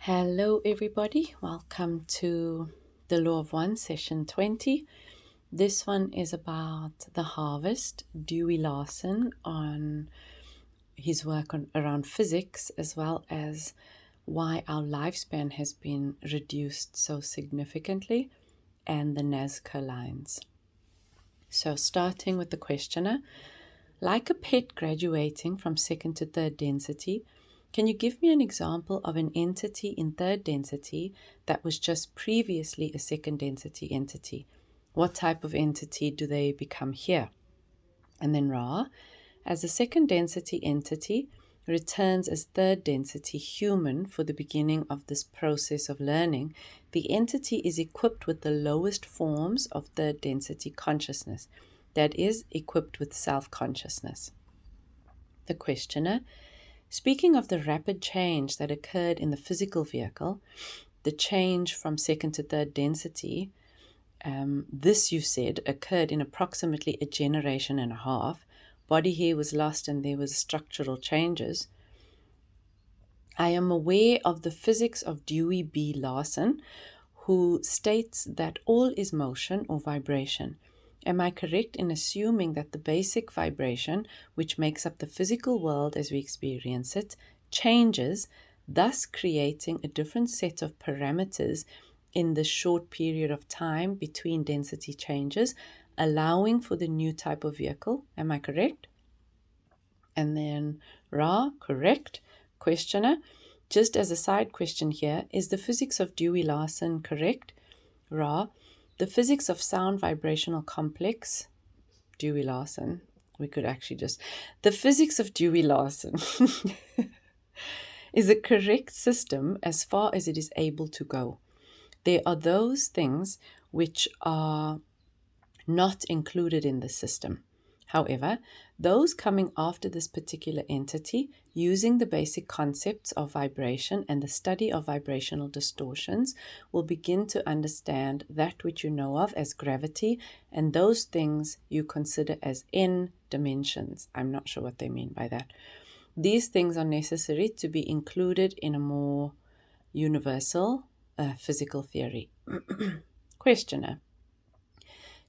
Hello, everybody. Welcome to the Law of One, session 20. This one is about the harvest, Dewey Larson, on his work around physics, as well as why our lifespan has been reduced so significantly, and the Nazca lines. So, starting with the questioner, like a pet graduating from second to third density, can you give me an example of an entity in third density that was just previously a second density entity? What type of entity do they become here? And then Ra, as a second density entity, returns as third density human for the beginning of this process of learning, the entity is equipped with the lowest forms of third density consciousness, that is, equipped with self-consciousness. The questioner, speaking of the rapid change that occurred in the physical vehicle, the change from second to third density, this, you said, occurred in approximately a generation and a half. Body hair was lost and there was structural changes. I am aware of the physics of Dewey B. Larson, who states that all is motion or vibration. Am I correct in assuming that the basic vibration, which makes up the physical world as we experience it, changes, thus creating a different set of parameters in the short period of time between density changes, allowing for the new type of vehicle? Am I correct? And then Ra, correct. Questioner, just as a side question here, is the physics of Dewey Larson correct? Ra, the physics of sound vibrational complex, Dewey Larson, we could actually just, the physics of Dewey Larson is a correct system as far as it is able to go. There are those things which are not included in the system. However, those coming after this particular entity, using the basic concepts of vibration and the study of vibrational distortions, will begin to understand that which you know of as gravity and those things you consider as n dimensions. I'm not sure what they mean by that. These things are necessary to be included in a more universal physical theory. Questioner.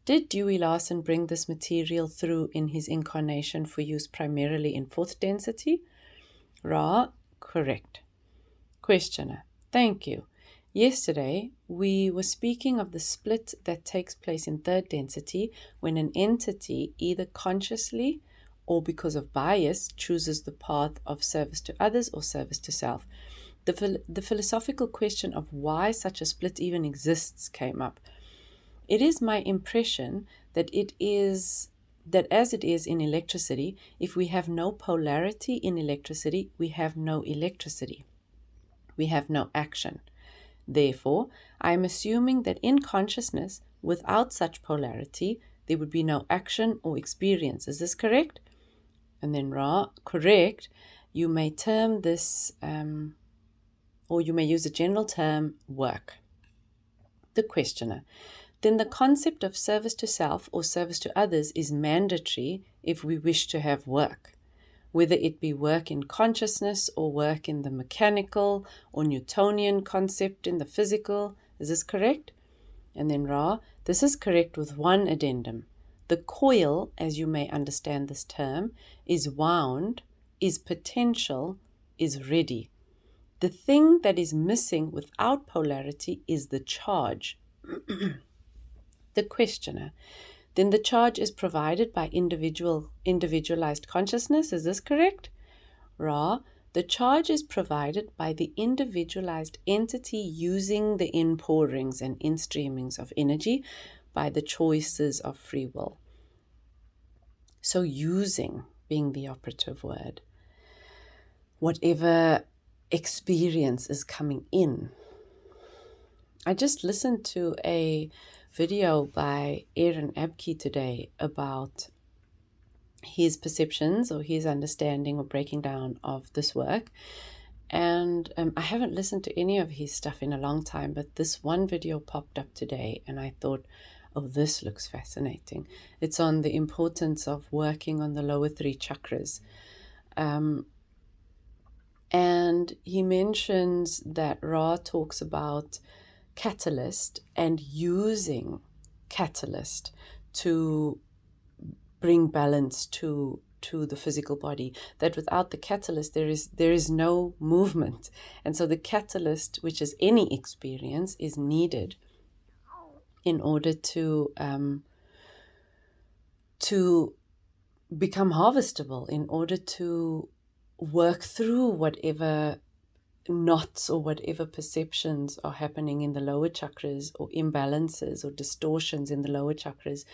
Did Dewey Larson bring this material through in his incarnation for use primarily in fourth density? Ra, correct. Questioner, thank you. Yesterday, we were speaking of the split that takes place in third density when an entity, either consciously or because of bias, chooses the path of service to others or service to self. The philosophical question of why such a split even exists came up. It is my impression that as it is in electricity, if we have no polarity in electricity, we have no electricity. We have no action. Therefore, I am assuming that in consciousness, without such polarity, there would be no action or experience. Is this correct? And then Ra, correct. You may term this, or you may use a general term, work. The questioner. Then the concept of service to self or service to others is mandatory if we wish to have work, whether it be work in consciousness or work in the mechanical or Newtonian concept in the physical. Is this correct? And then Ra, this is correct with one addendum. The coil, as you may understand this term, is wound, is potential, is ready. The thing that is missing without polarity is the charge. The questioner. Then the charge is provided by individualized consciousness. Is this correct? Ra, the charge is provided by the individualized entity using the inpourings and instreamings of energy by the choices of free will. So using being the operative word. Whatever experience is coming in. I just listened to a video by Aaron Abke today about his perceptions or his understanding or breaking down of this work. And I haven't listened to any of his stuff in a long time, but this one video popped up today and I thought, oh, this looks fascinating. It's on the importance of working on the lower three chakras. And he mentions that Ra talks about catalyst and using catalyst to bring balance to the physical body, that without the catalyst there is no movement. And so the catalyst, which is any experience, is needed in order to become harvestable, in order to work through whatever knots or whatever perceptions are happening in the lower chakras, or imbalances or distortions in the lower chakras,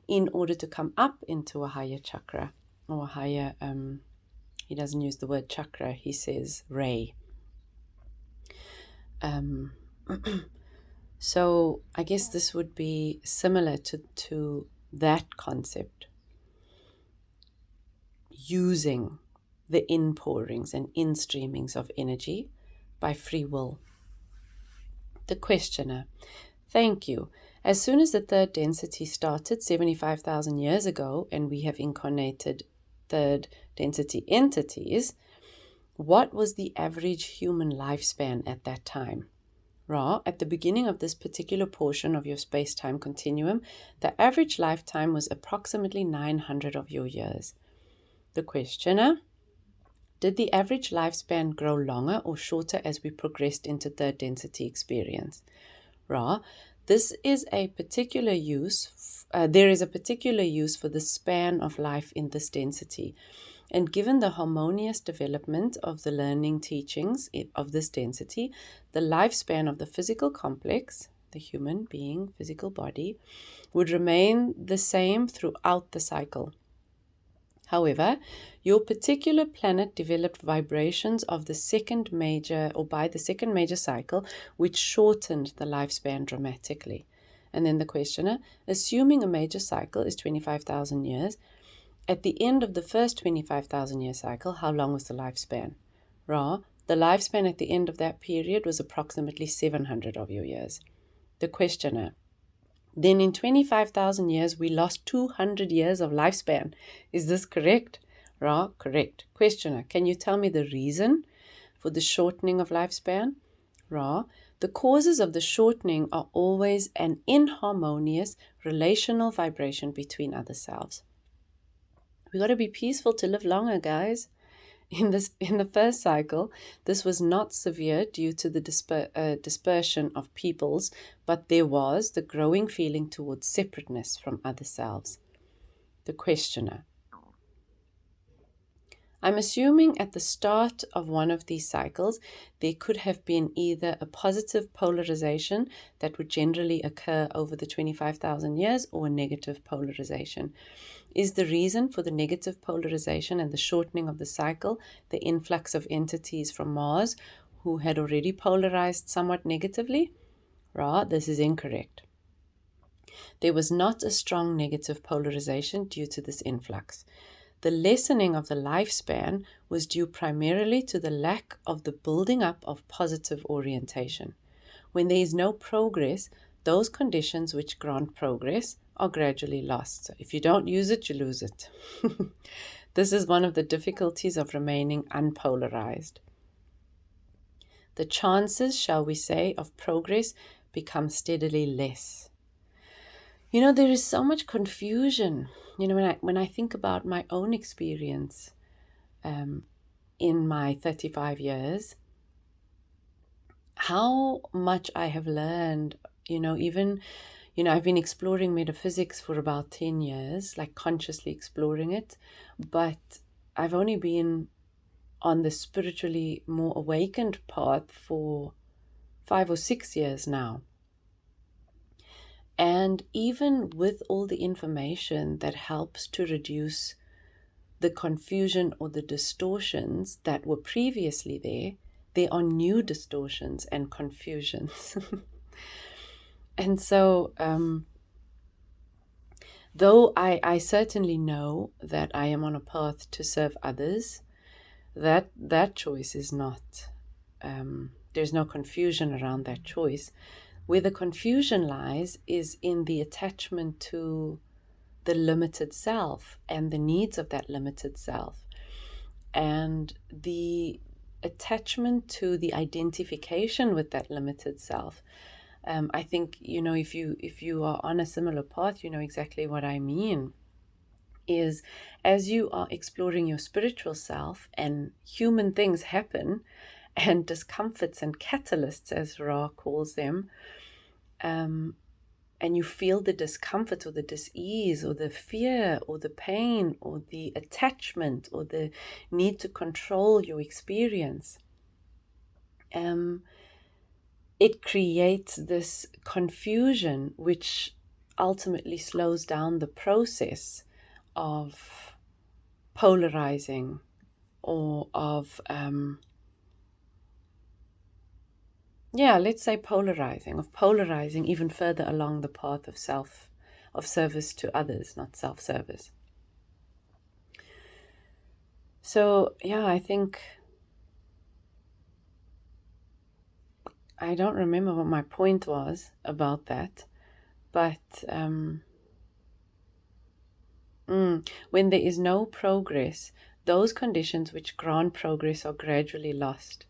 in order to come up into a higher chakra, or a higher, he doesn't use the word chakra, he says ray. So I guess this would be similar to that concept, using the inpourings and instreamings of energy by free will. The questioner: thank you. As soon as the third density started 75,000 years ago, and we have incarnated third density entities, what was the average human lifespan at that time? Ra, at the beginning of this particular portion of your space-time continuum, the average lifetime was approximately 900 of your years. The questioner: did the average lifespan grow longer or shorter as we progressed into third density experience? Ra, this is a particular use. There is a particular use for the span of life in this density, and given the harmonious development of the learning teachings of this density, the lifespan of the physical complex, the human being, physical body, would remain the same throughout the cycle. However, your particular planet developed vibrations of the second major, or by the second major cycle, which shortened the lifespan dramatically. And then the questioner: assuming a major cycle is 25,000 years, at the end of the first 25,000 year cycle, how long was the lifespan? Ra, the lifespan at the end of that period was approximately 700 of your years. The questioner: then in 25,000 years, we lost 200 years of lifespan. Is this correct? Ra, correct. Questioner: can you tell me the reason for the shortening of lifespan? Ra, the causes of the shortening are always an inharmonious relational vibration between other selves. We got to be peaceful to live longer, guys. In the first cycle, this was not severe due to the dispersion of peoples, but there was the growing feeling towards separateness from other selves. The questioner: I'm assuming at the start of one of these cycles, there could have been either a positive polarization that would generally occur over the 25,000 years, or a negative polarization. Is the reason for the negative polarization and the shortening of the cycle the influx of entities from Mars who had already polarized somewhat negatively? Ra, this is incorrect. There was not a strong negative polarization due to this influx. The lessening of the lifespan was due primarily to the lack of the building up of positive orientation. When there is no progress, those conditions which grant progress are gradually lost. So if you don't use it, you lose it. This is one of the difficulties of remaining unpolarized. The chances, shall we say, of progress become steadily less. There is so much confusion. When I think about my own experience in my 35 years, how much I have learned, I've been exploring metaphysics for about 10 years, like consciously exploring it, but I've only been on the spiritually more awakened path for 5 or 6 years now. And even with all the information that helps to reduce the confusion or the distortions that were previously there are new distortions and confusions. And so, though I certainly know that I am on a path to serve others, that choice is not, there's no confusion around that choice. Where the confusion lies is in the attachment to the limited self and the needs of that limited self, and the attachment to the identification with that limited self. I think, if you are on a similar path, you know exactly what I mean. Is as you are exploring your spiritual self and human things happen, and discomforts and catalysts, as Ra calls them, and you feel the discomfort or the dis-ease or the fear or the pain or the attachment or the need to control your experience, it creates this confusion which ultimately slows down the process of polarizing or of let's say polarizing even further along the path of service to others, not self-service. So I think I don't remember what my point was about that, but when there is no progress, those conditions which grant progress are gradually lost.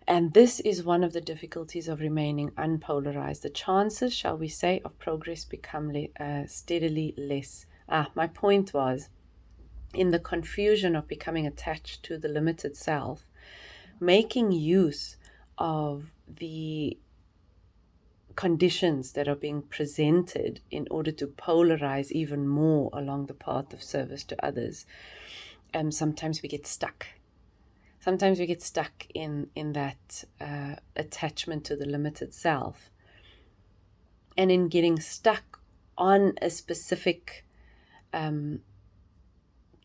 And this is one of the difficulties of remaining unpolarized. The chances, shall we say, of progress become steadily less. My point was, in the confusion of becoming attached to the limited self, making use of the conditions that are being presented in order to polarize even more along the path of service to others. Sometimes we get stuck. Sometimes we get stuck in that attachment to the limited self. And in getting stuck on a specific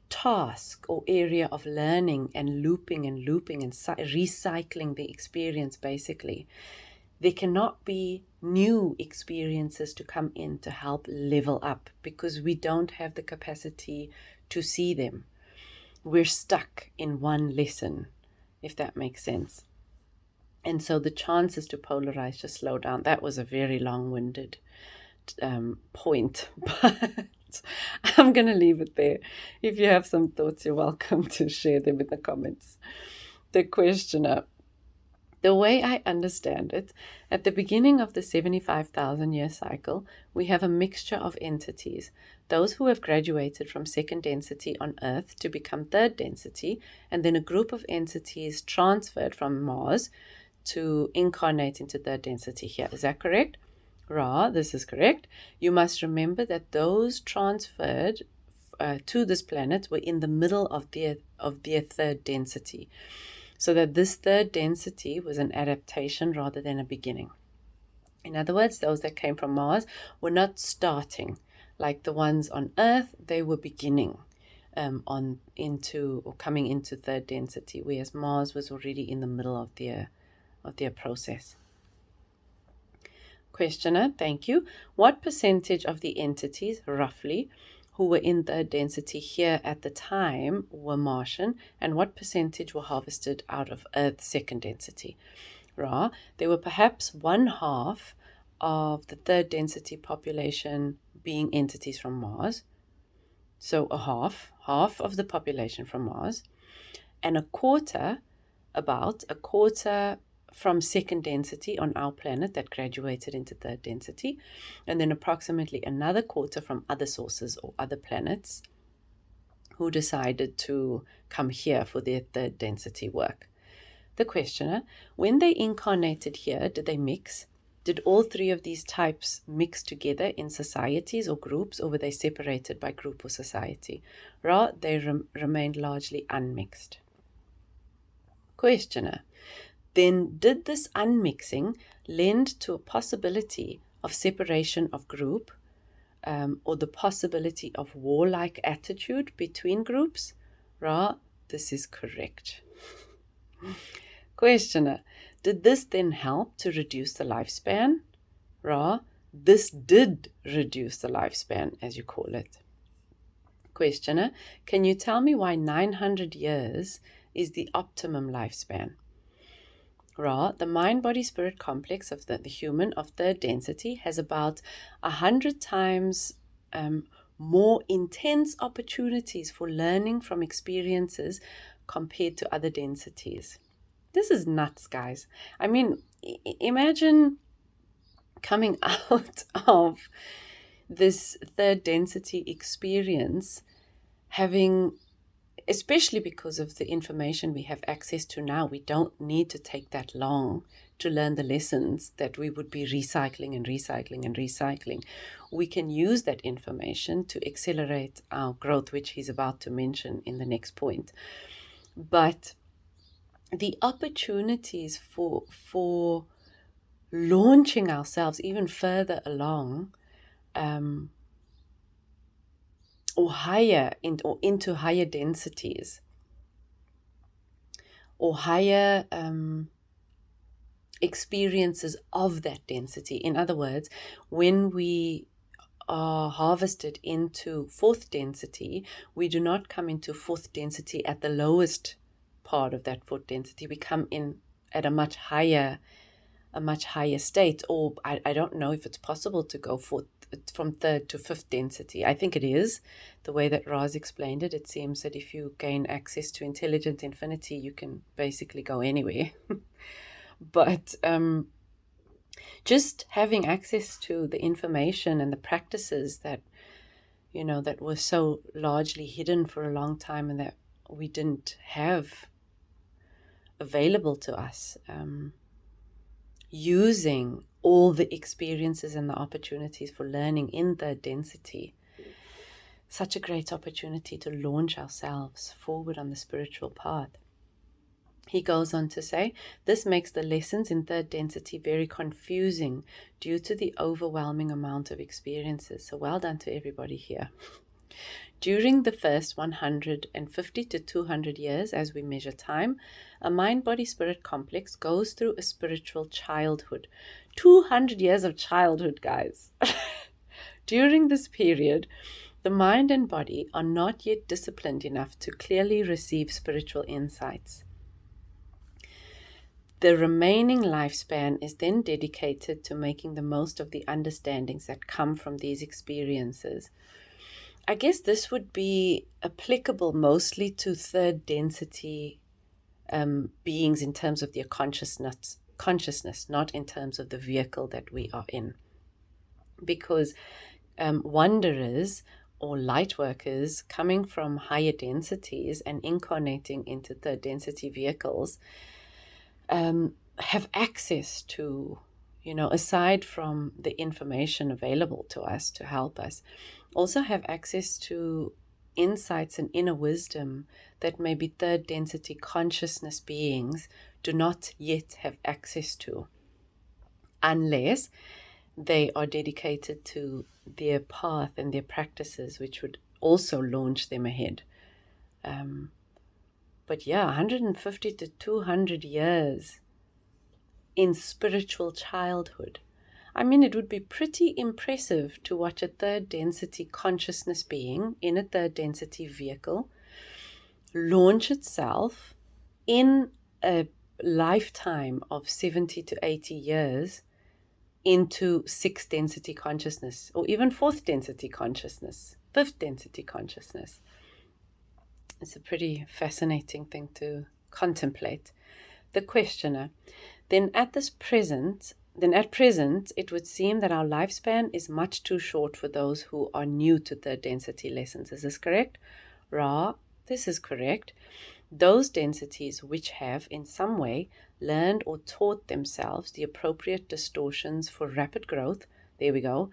task or area of learning and looping and recycling the experience, basically, there cannot be new experiences to come in to help level up because we don't have the capacity to see them. We're stuck in one lesson, if that makes sense. And so the chances to polarize just slow down. That was a very long-winded point, but I'm going to leave it there. If you have some thoughts, you're welcome to share them in the comments. The questioner. The way I understand it, at the beginning of the 75,000-year cycle, we have a mixture of entities. Those who have graduated from second density on Earth to become third density, and then a group of entities transferred from Mars to incarnate into third density here. Is that correct? Ra, this is correct. You must remember that those transferred to this planet were in the middle of their third density. So that this third density was an adaptation rather than a beginning. In other words, those that came from Mars were not starting like the ones on Earth. They were beginning coming into third density, whereas Mars was already in the middle of their process. Questioner, thank you. What percentage of the entities, roughly, who were in third density here at the time were Martian, and what percentage were harvested out of Earth's second density? Ra, there were perhaps one half of the third density population being entities from Mars. So half of the population from Mars, and about a quarter from second density on our planet that graduated into third density, and then approximately another quarter from other sources or other planets who decided to come here for their third density work. The questioner, when they incarnated here, did they mix? Did all three of these types mix together in societies or groups, or were they separated by group or society? Ra, they remained largely unmixed. Questioner, then did this unmixing lend to a possibility of separation of group or the possibility of warlike attitude between groups? Ra, this is correct. Questioner, did this then help to reduce the lifespan? Ra, this did reduce the lifespan, as you call it. Questioner, can you tell me why 900 years is the optimum lifespan? Ra, the mind-body-spirit complex of the human of third density has about 100 times more intense opportunities for learning from experiences compared to other densities. This is nuts, guys. I mean, imagine coming out of this third density experience, having, especially because of the information we have access to now, we don't need to take that long to learn the lessons that we would be recycling and recycling and recycling. We can use that information to accelerate our growth, which he's about to mention in the next point. But the opportunities for launching ourselves even further along, or into higher densities, or higher experiences of that density. In other words, when we are harvested into fourth density, we do not come into fourth density at the lowest part of that fourth density. We come in at a much higher state, or I don't know if it's possible to go from third to fifth density. I think it is. The way that Raz explained it, it seems that if you gain access to intelligent infinity, you can basically go anywhere. But just having access to the information and the practices that, that were so largely hidden for a long time and that we didn't have available to us, using all the experiences and the opportunities for learning in third density. Such a great opportunity to launch ourselves forward on the spiritual path. He goes on to say, this makes the lessons in third density very confusing due to the overwhelming amount of experiences. So well done to everybody here. During the first 150 to 200 years, as we measure time, a mind-body-spirit complex goes through a spiritual childhood. 200 years of childhood, guys. During this period, the mind and body are not yet disciplined enough to clearly receive spiritual insights. The remaining lifespan is then dedicated to making the most of the understandings that come from these experiences. I guess this would be applicable mostly to third density beings in terms of their consciousness, not in terms of the vehicle that we are in. Because wanderers or light workers coming from higher densities and incarnating into third density vehicles have access to, aside from the information available to us to help us, also have access to insights and inner wisdom that maybe third density consciousness beings do not yet have access to, unless they are dedicated to their path and their practices, which would also launch them ahead. But yeah, 150 to 200 years in spiritual childhood. I mean, it would be pretty impressive to watch a third density consciousness being in a third density vehicle launch itself in a lifetime of 70 to 80 years into sixth density consciousness, or even fourth density consciousness, fifth density consciousness. It's a pretty fascinating thing to contemplate. The questioner, then at present, it would seem that our lifespan is much too short for those who are new to third density lessons. Is this correct? Ra, this is correct. Those densities which have in some way learned or taught themselves the appropriate distortions for rapid growth, there we go,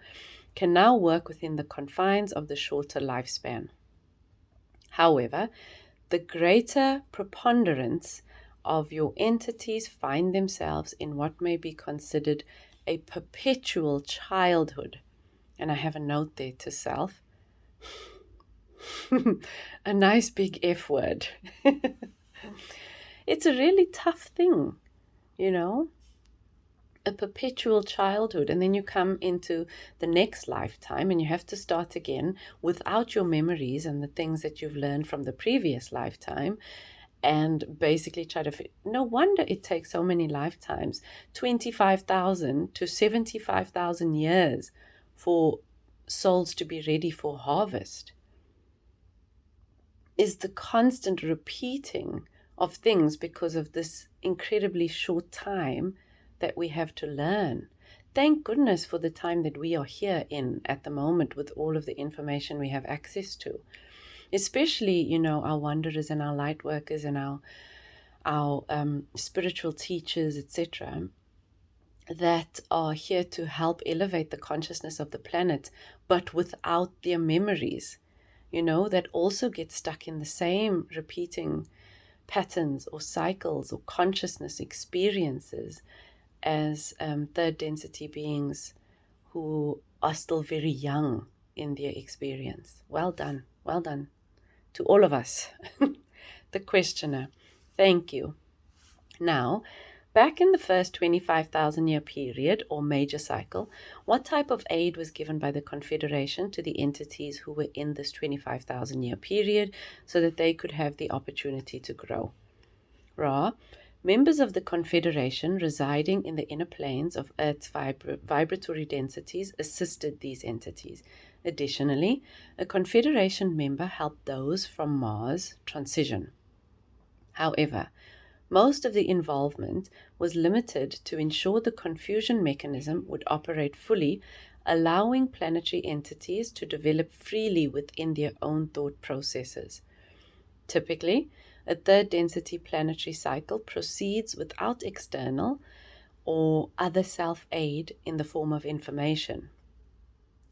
can now work within the confines of the shorter lifespan. However, the greater preponderance of your entities find themselves in what may be considered a perpetual childhood. And I have a note there to self. A nice big F word. It's a really tough thing, a perpetual childhood, and then you come into the next lifetime and you have to start again without your memories and the things that you've learned from the previous lifetime, and basically try to no wonder it takes so many lifetimes, 25,000 to 75,000 years for souls to be ready for harvest. is the constant repeating of things because of this incredibly short time that we have to learn. Thank goodness for the time that we are here in at the moment with all of the information we have access to, especially, our wanderers and our light workers and our spiritual teachers, etc., that are here to help elevate the consciousness of the planet, but without their memories, that also get stuck in the same repeating patterns or cycles or consciousness experiences as third density beings who are still very young in their experience. Well done to all of us. The questioner, thank you. Now, back in the first 25,000 year period or major cycle, what type of aid was given by the Confederation to the entities who were in this 25,000 year period so that they could have the opportunity to grow? Ra, members of the Confederation residing in the inner planes of Earth's vibratory densities assisted these entities. Additionally, a Confederation member helped those from Mars transition. However, most of the involvement was limited to ensure the confusion mechanism would operate fully, allowing planetary entities to develop freely within their own thought processes. Typically, a third density planetary cycle proceeds without external or other self-aid in the form of information.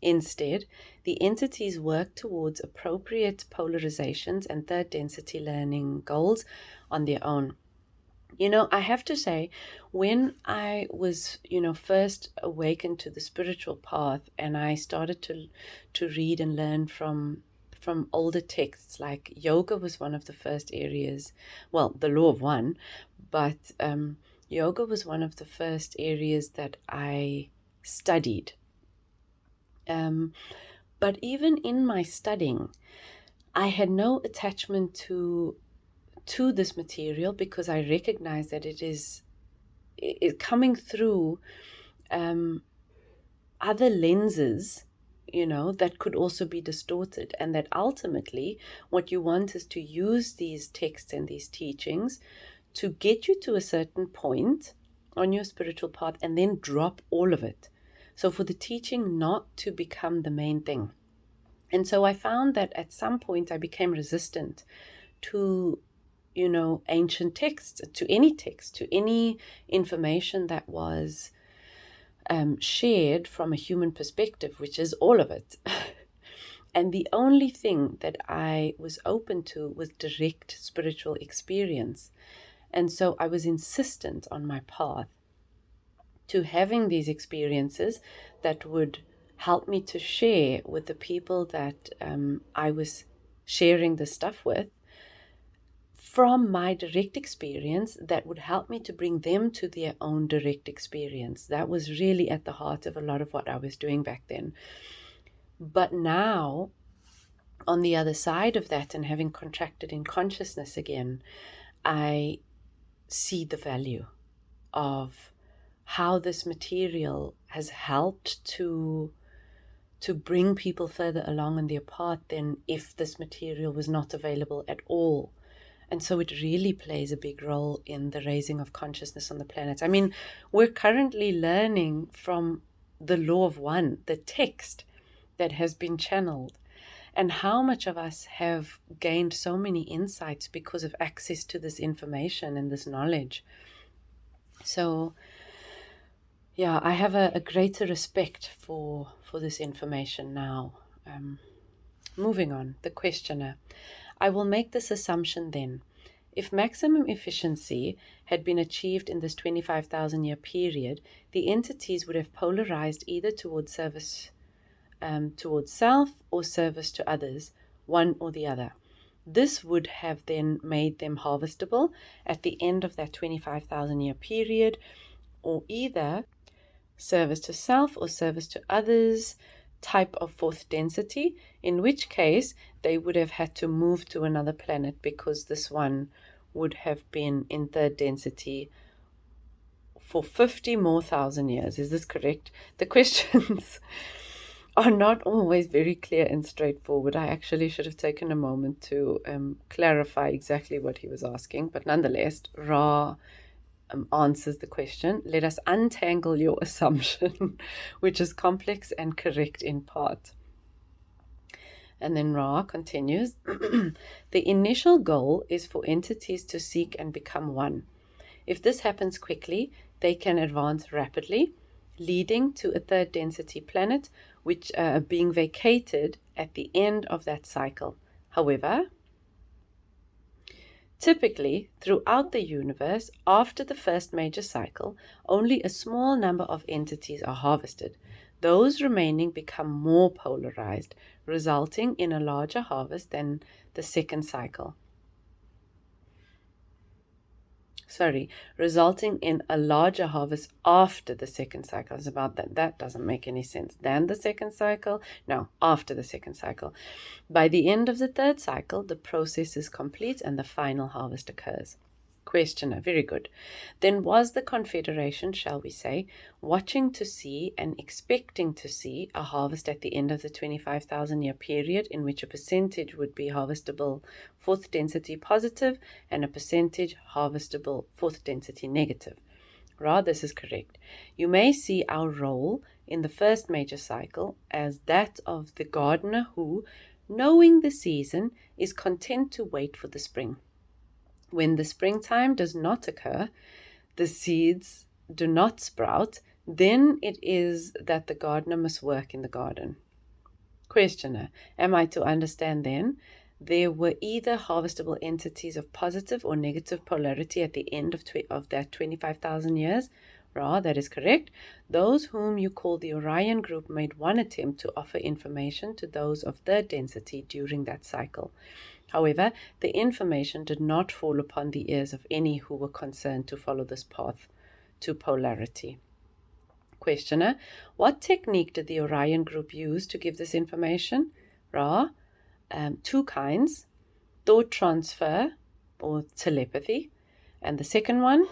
Instead, the entities work towards appropriate polarizations and third density learning goals on their own. I have to say, when I was, first awakened to the spiritual path and I started to read and learn from older texts, like yoga was one of the first areas, well, the law of one, but yoga was one of the first areas that I studied. But even in my studying, I had no attachment to this material because I recognize that it is coming through other lenses, that could also be distorted, and that ultimately what you want is to use these texts and these teachings to get you to a certain point on your spiritual path and then drop all of it. So for the teaching not to become the main thing. And so I found that at some point I became resistant to ancient texts, to any information that was shared from a human perspective, which is all of it. And the only thing that I was open to was direct spiritual experience. And so I was insistent on my path to having these experiences that would help me to share with the people that I was sharing the stuff with, from my direct experience that would help me to bring them to their own direct experience. That was really at the heart of a lot of what I was doing back then. But now, on the other side of that, and having contracted in consciousness again, I see the value of how this material has helped to bring people further along in their path than if this material was not available at all. And so it really plays a big role in the raising of consciousness on the planet. I mean, we're currently learning from the law of one, the text that has been channeled, and how much of us have gained so many insights because of access to this information and this knowledge. So, yeah, I have a greater respect for this information now. Moving on, the questioner. I will make this assumption then. If maximum efficiency had been achieved in this 25,000 year period, the entities would have polarized either towards service towards self or service to others, one or the other. This would have then made them harvestable at the end of that 25,000 year period, or either service to self or service to others type of fourth density, in which case they would have had to move to another planet because this one would have been in third density for 50 more thousand years. Is this correct? The questions. are not always very clear and straightforward. I actually should have taken a moment to clarify exactly what he was asking, but nonetheless, Ra answers the question. Let us untangle your assumption, which is complex and correct in part. And then Ra continues, the initial goal is for entities to seek and become one. If this happens quickly, they can advance rapidly, leading to a third density planet, which being vacated at the end of that cycle. However, typically, throughout the universe, after the first major cycle, only a small number of entities are harvested. Those remaining become more polarized, resulting in a larger harvest than the second cycle. Resulting in a larger harvest after the second cycle. It's about that. That doesn't make any sense. Than the second cycle? No, after the second cycle. By the end of the third cycle, the process is complete and the final harvest occurs. Questioner, very good. Then was the Confederation, shall we say, watching to see and expecting to see a harvest at the end of the 25,000 year period in which a percentage would be harvestable fourth density positive and a percentage harvestable fourth density negative? Ra, this is correct. You may see our role in the first major cycle as that of the gardener who, knowing the season, is content to wait for the spring. When the springtime does not occur, the seeds do not sprout, then it is that the gardener must work in the garden. Questioner, am I to understand then there were either harvestable entities of positive or negative polarity at the end of that 25,000 years? Ra, that is correct. Those whom you call the Orion group made one attempt to offer information to those of third density during that cycle. However, the information did not fall upon the ears of any who were concerned to follow this path to polarity. Questioner, what technique did the Orion group use to give this information? Ra, two kinds, thought transfer or telepathy, and the second one,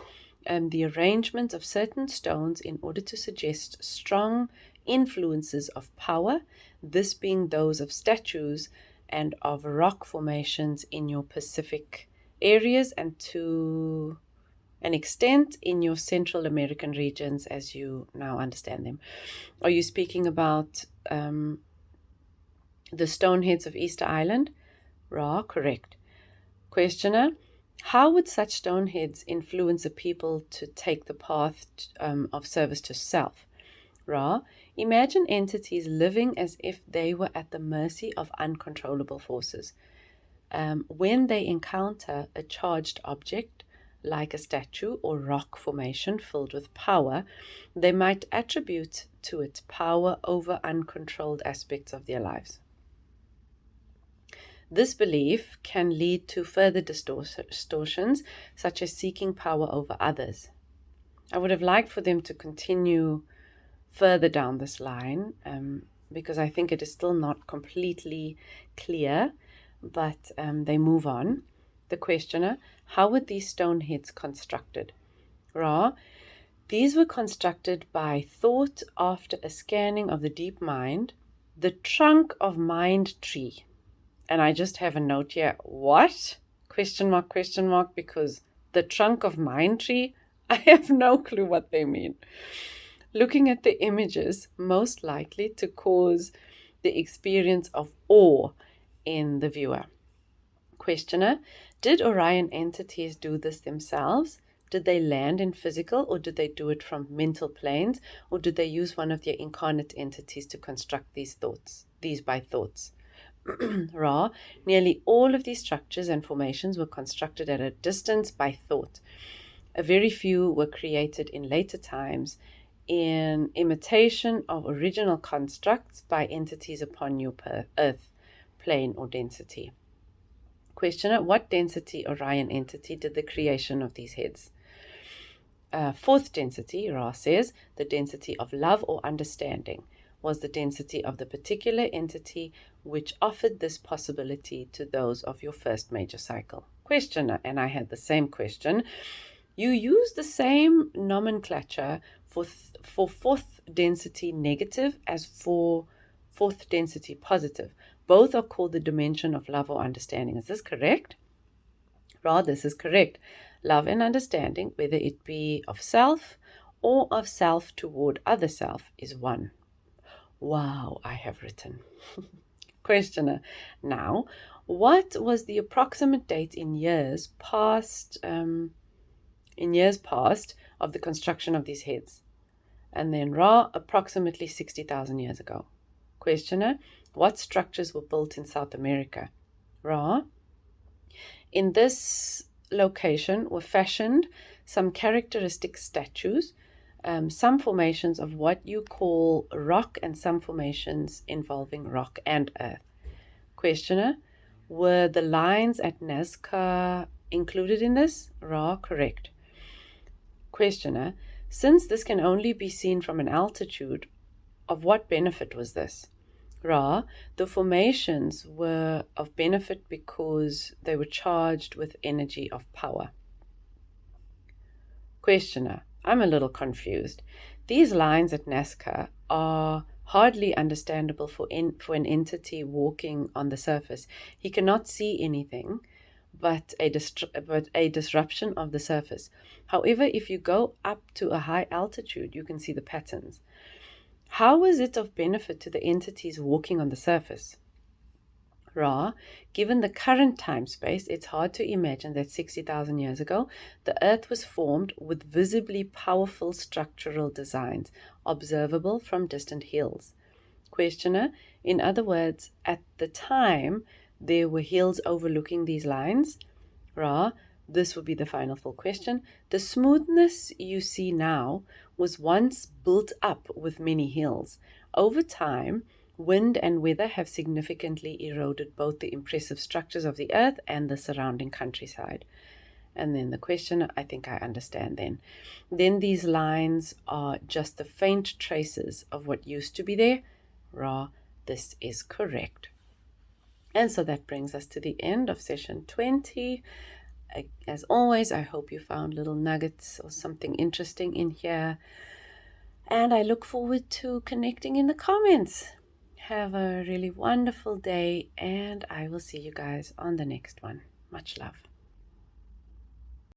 the arrangement of certain stones in order to suggest strong influences of power, this being those of statues and of rock formations in your Pacific areas and to an extent in your Central American regions as you now understand them. Are you speaking about the stoneheads of Easter Island? Ra, correct. Questioner, how would such stoneheads influence a people to take the path of service to self? Ra, imagine entities living as if they were at the mercy of uncontrollable forces. When they encounter a charged object, like a statue or rock formation filled with power, they might attribute to it power over uncontrolled aspects of their lives. This belief can lead to further distortions, such as seeking power over others. I would have liked for them to continue further down this line because I think it is still not completely clear, but they move on. The questioner, how were these stone heads constructed? Ra, these were constructed by thought after a scanning of the deep mind, the trunk of mind tree. And I just have a note here. What? Question mark, because the trunk of mind tree, I have no clue what they mean. Looking at the images, most likely to cause the experience of awe in the viewer. Questioner, did Orion entities do this themselves? Did they land in physical, or did they do it from mental planes, or did they use one of their incarnate entities to construct these by thoughts? Ra, nearly all of these structures and formations were constructed at a distance by thought. A very few were created in later times in imitation of original constructs by entities upon new Earth, plane, or density. Questioner, what density Orion entity did the creation of these heads? Fourth density, Ra says, the density of love or understanding, was the density of the particular entity which offered this possibility to those of your first major cycle. Questioner, and I had the same question. You use the same nomenclature for fourth density negative as for fourth density positive. Both are called the dimension of love or understanding. Is this correct? Ra, this is correct. Love and understanding, whether it be of self or of self toward other self, is one. Wow, I have written. Questioner. Now, what was the approximate date in years past of the construction of these heads? And then Ra, approximately 60,000 years ago. Questioner. What structures were built in South America? Ra, in this location were fashioned some characteristic statues, some formations of what you call rock, and some formations involving rock and earth. Questioner. Were the lines at Nazca included in this? Ra, correct. Questioner. Since this can only be seen from an altitude, of what benefit was this? Ra, the formations were of benefit because they were charged with energy of power. Questioner. I'm a little confused. These lines at Nazca are hardly understandable for an entity walking on the surface. He cannot see anything but a disruption of the surface. However, if you go up to a high altitude, you can see the patterns. How is it of benefit to the entities walking on the surface? Ra, given the current time space, it's hard to imagine that 60,000 years ago, the Earth was formed with visibly powerful structural designs, observable from distant hills. Questioner, in other words, at the time, there were hills overlooking these lines? Ra, this will be the final full question. The smoothness you see now was once built up with many hills. Over time, wind and weather have significantly eroded both the impressive structures of the earth and the surrounding countryside. And then the question, I think I understand then. Then these lines are just the faint traces of what used to be there. Ra, this is correct. And so that brings us to the end of session 20. As always, I hope you found little nuggets or something interesting in here. And I look forward to connecting in the comments. Have a really wonderful day, and I will see you guys on the next one. Much love.